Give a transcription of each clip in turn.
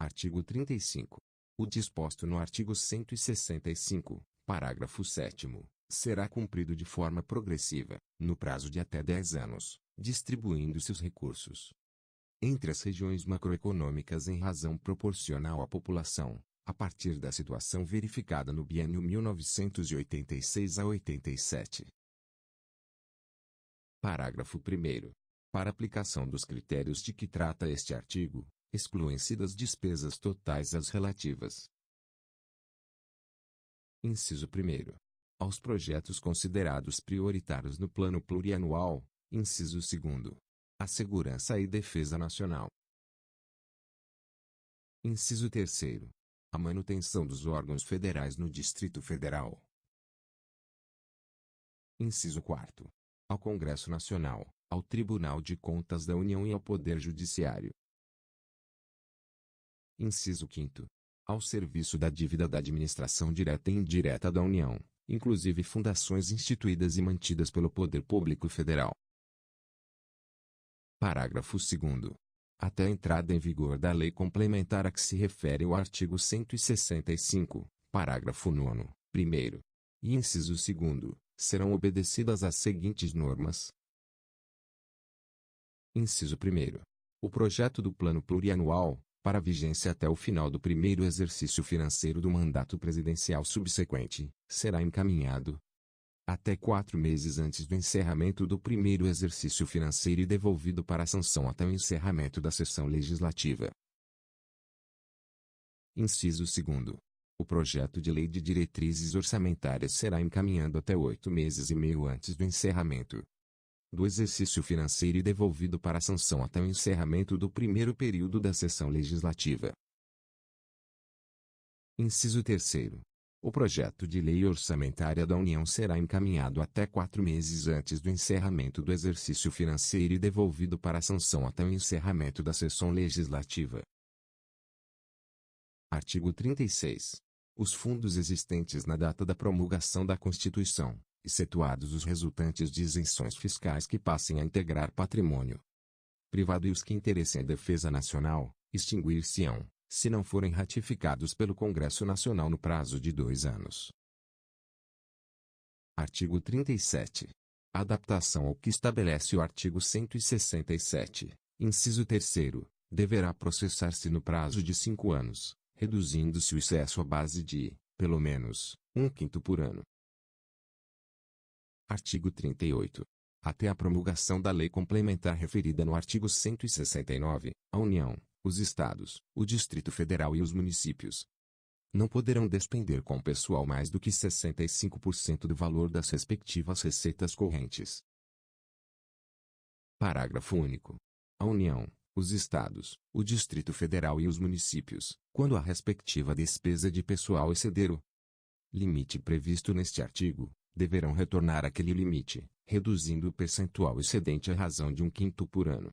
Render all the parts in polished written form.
Artigo 35. O disposto no artigo 165, parágrafo 7º, será cumprido de forma progressiva, no prazo de até 10 anos, distribuindo-se os recursos entre as regiões macroeconômicas em razão proporcional à população, a partir da situação verificada no biênio 1986 a 87. Parágrafo 1º. Para aplicação dos critérios de que trata este artigo, excluem-se das despesas totais as relativas. Inciso 1º. Aos projetos considerados prioritários no Plano Plurianual. Inciso 2º. A segurança e defesa nacional. Inciso 3º. A manutenção dos órgãos federais no Distrito Federal. Inciso 4º. Ao Congresso Nacional, ao Tribunal de Contas da União e ao Poder Judiciário. Inciso 5º. Ao serviço da dívida da administração direta e indireta da União, inclusive fundações instituídas e mantidas pelo Poder Público Federal. Parágrafo 2º. Até a entrada em vigor da lei complementar a que se refere o artigo 165, parágrafo 9º, primeiro e inciso 2º, serão obedecidas as seguintes normas. Inciso 1º. O projeto do Plano Plurianual, para vigência até o final do primeiro exercício financeiro do mandato presidencial subsequente, será encaminhado até 4 meses antes do encerramento do primeiro exercício financeiro e devolvido para sanção até o encerramento da sessão legislativa. Inciso 2º. O projeto de lei de diretrizes orçamentárias será encaminhado até 8 meses e meio antes do encerramento do exercício financeiro e devolvido para sanção até o encerramento do primeiro período da sessão legislativa. Inciso 3º. O projeto de lei orçamentária da União será encaminhado até 4 meses antes do encerramento do exercício financeiro e devolvido para sanção até o encerramento da sessão legislativa. Artigo 36. Os fundos existentes na data da promulgação da Constituição, excetuados os resultantes de isenções fiscais que passem a integrar patrimônio privado e os que interessem a defesa nacional, extinguir-se-ão, se não forem ratificados pelo Congresso Nacional no prazo de 2 anos. Artigo 37. Adaptação ao que estabelece o artigo 167, inciso 3º, deverá processar-se no prazo de 5 anos, reduzindo-se o excesso à base de, pelo menos, 1/5 por ano. Artigo 38. Até a promulgação da lei complementar referida no artigo 169, a União, os Estados, o Distrito Federal e os municípios não poderão despender com pessoal mais do que 65% do valor das respectivas receitas correntes. Parágrafo único. A União, os Estados, o Distrito Federal e os municípios, quando a respectiva despesa de pessoal exceder o limite previsto neste artigo, deverão retornar àquele limite, reduzindo o percentual excedente à razão de 1/5 por ano.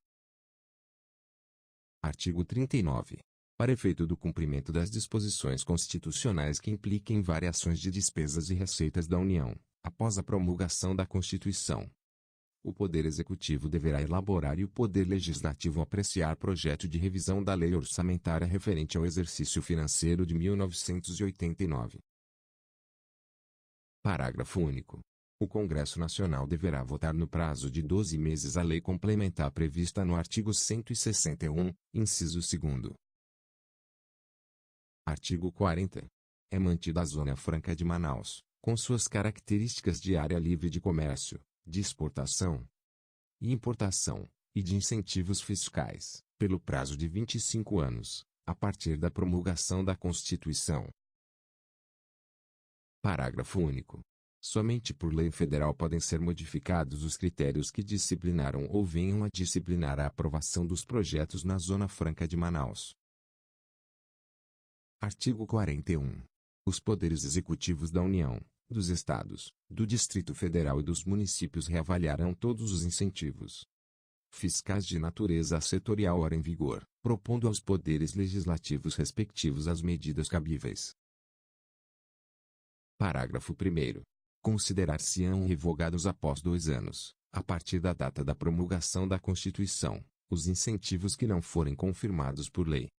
Artigo 39. Para efeito do cumprimento das disposições constitucionais que impliquem variações de despesas e receitas da União, após a promulgação da Constituição, o Poder Executivo deverá elaborar e o Poder Legislativo apreciar projeto de revisão da lei orçamentária referente ao exercício financeiro de 1989. Parágrafo único. O Congresso Nacional deverá votar no prazo de 12 meses a lei complementar prevista no artigo 161, inciso 2º. Artigo 40. É mantida a Zona Franca de Manaus, com suas características de área livre de comércio, de exportação e importação, e de incentivos fiscais, pelo prazo de 25 anos, a partir da promulgação da Constituição. Parágrafo único. Somente por lei federal podem ser modificados os critérios que disciplinaram ou venham a disciplinar a aprovação dos projetos na Zona Franca de Manaus. Artigo 41. Os poderes executivos da União, dos Estados, do Distrito Federal e dos municípios reavaliarão todos os incentivos fiscais de natureza setorial ora em vigor, propondo aos poderes legislativos respectivos as medidas cabíveis. Parágrafo 1º. Considerar-se-ão revogados após 2 anos, a partir da data da promulgação da Constituição, os incentivos que não forem confirmados por lei.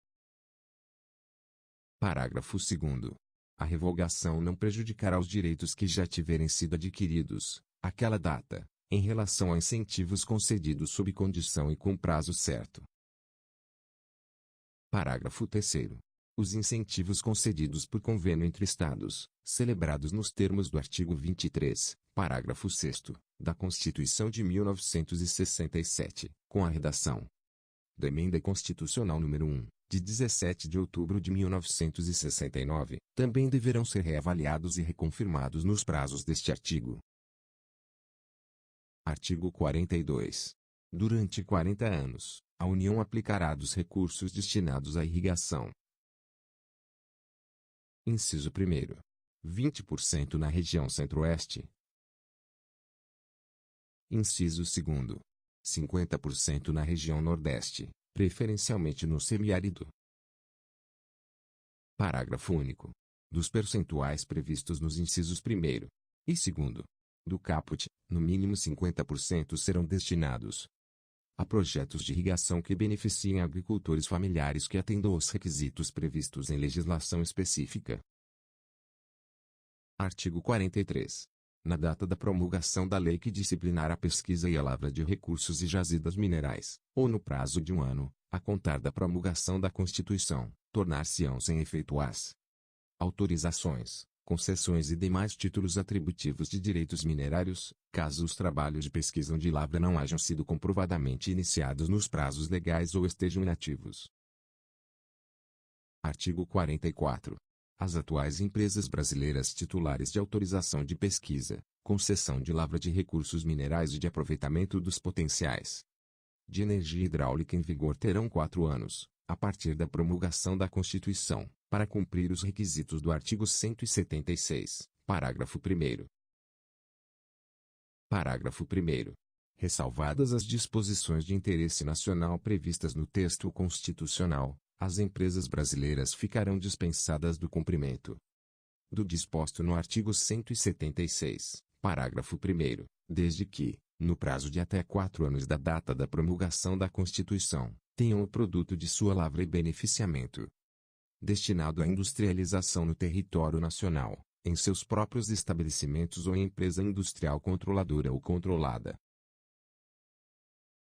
Parágrafo 2º. A revogação não prejudicará os direitos que já tiverem sido adquiridos, àquela data, em relação a incentivos concedidos sob condição e com prazo certo. Parágrafo 3º. Os incentivos concedidos por convênio entre Estados, celebrados nos termos do artigo 23, parágrafo 6º, da Constituição de 1967, com a redação da Emenda Constitucional nº 1, de 17 de outubro de 1969, também deverão ser reavaliados e reconfirmados nos prazos deste artigo. Artigo 42. Durante 40 anos, a União aplicará dos recursos destinados à irrigação. Inciso 1º. 20% na região Centro-Oeste. Inciso 2º. 50% na região Nordeste, preferencialmente no semiárido. Parágrafo único. Dos percentuais previstos nos incisos 1º e 2º do caput, no mínimo 50% serão destinados a projetos de irrigação que beneficiem agricultores familiares que atendam aos requisitos previstos em legislação específica. Artigo 43. Na data da promulgação da lei que disciplinar a pesquisa e a lavra de recursos e jazidas minerais, ou no prazo de 1 ano, a contar da promulgação da Constituição, tornar-se-ão sem efeito as autorizações, concessões e demais títulos atributivos de direitos minerários, caso os trabalhos de pesquisa ou de lavra não hajam sido comprovadamente iniciados nos prazos legais ou estejam inativos. Artigo 44. As atuais empresas brasileiras titulares de autorização de pesquisa, concessão de lavra de recursos minerais e de aproveitamento dos potenciais de energia hidráulica em vigor terão 4 anos, a partir da promulgação da Constituição, para cumprir os requisitos do artigo 176, parágrafo 1º. Parágrafo 1º. Ressalvadas as disposições de interesse nacional previstas no texto constitucional, as empresas brasileiras ficarão dispensadas do cumprimento do disposto no artigo 176, parágrafo 1º, desde que, no prazo de até 4 anos da data da promulgação da Constituição, tenham o produto de sua lavra e beneficiamento destinado à industrialização no território nacional, em seus próprios estabelecimentos ou em empresa industrial controladora ou controlada.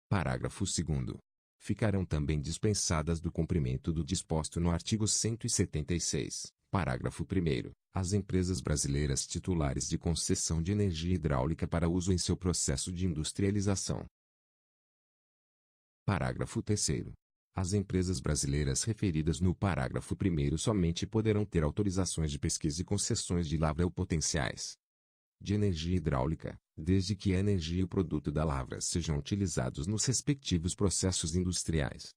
Parágrafo 2º. Ficarão também dispensadas do cumprimento do disposto no artigo 176, parágrafo 1º, as empresas brasileiras titulares de concessão de energia hidráulica para uso em seu processo de industrialização. Parágrafo 3º. As empresas brasileiras referidas no parágrafo 1º somente poderão ter autorizações de pesquisa e concessões de lavra ou potenciais de energia hidráulica, desde que a energia e o produto da lavra sejam utilizados nos respectivos processos industriais.